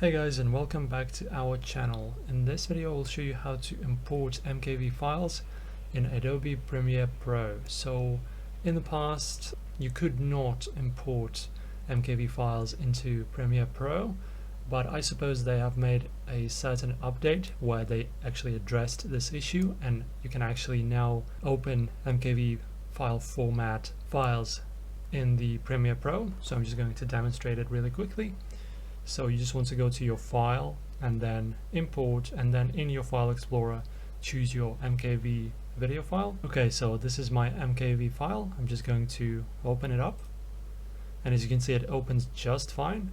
Hey guys, and welcome back to our channel. In this video I'll show you how to import MKV files in Adobe Premiere Pro. So in the past you could not import MKV files into Premiere Pro, but I suppose they have made a certain update where they actually addressed this issue, and you can actually now open MKV file format files in the Premiere Pro. So I'm just going to demonstrate it really quickly. So you just want to go to your file and then import, and then in your file explorer choose your MKV video file. Okay, so this is my MKV file. I'm just going to open it up, and as you can see it opens just fine,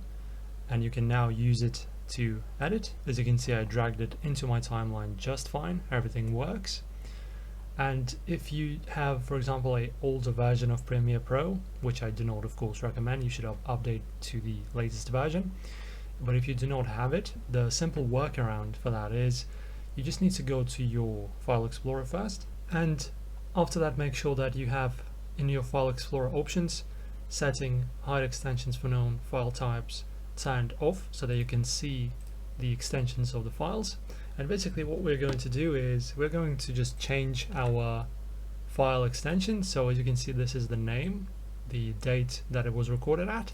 and you can now use it to edit. As you can see I dragged it into my timeline just fine, everything works. And if you have, for example, an older version of Premiere Pro, which I do not of course recommend, you should update to the latest version. But if you do not have it, the simple workaround for that is you just need to go to your file explorer first, and after that make sure that you have in your file explorer options setting hide extensions for known file types turned off, so that you can see the extensions of the files. And basically what we're going to do is we're going to just change our file extension. So as you can see, this is the name, the date that it was recorded at,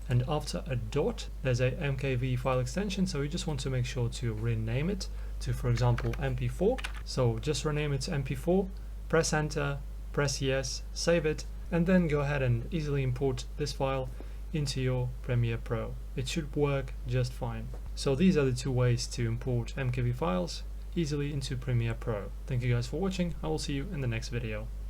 and after a dot there's a MKV file extension. So we just want to make sure to rename it to, for example, MP4. So just rename it to MP4, press enter, press yes, save it, and then go ahead and easily import this file into your Premiere Pro. It should work just fine. So these are the two ways to import MKV files easily into Premiere Pro. Thank you guys for watching. I will see you in the next video.